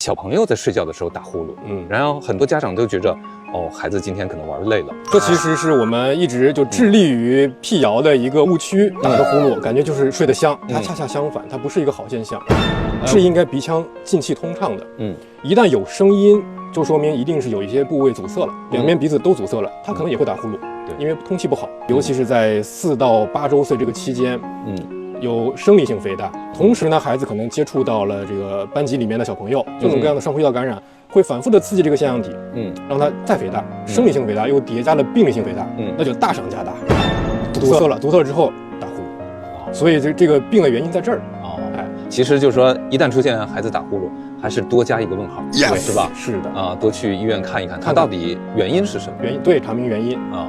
小朋友在睡觉的时候打呼噜，然后很多家长都觉着，哦，孩子今天可能玩累了。这其实是我们一直就致力于辟谣的一个误区，打着呼噜感觉就是睡得香，它恰恰相反，它不是一个好现象，是应该鼻腔进气通畅的。一旦有声音，就说明一定是有一些部位阻塞了，两边鼻子都阻塞了，它可能也会打呼噜，因为通气不好，尤其是在4到8周岁这个期间，有生理性肥大，同时呢，孩子可能接触到了这个班级里面的小朋友，各种各样的上呼吸道感染，会反复的刺激这个腺样体，让它再肥大，生理性肥大又叠加了病理性肥大，那就大上加大，堵塞了之后打呼噜，所以这个病的原因在这儿。其实就是说，一旦出现孩子打呼噜，还是多加一个问号，是吧？是的啊，多去医院看一看，它到底原因是什么？对，查明原因啊。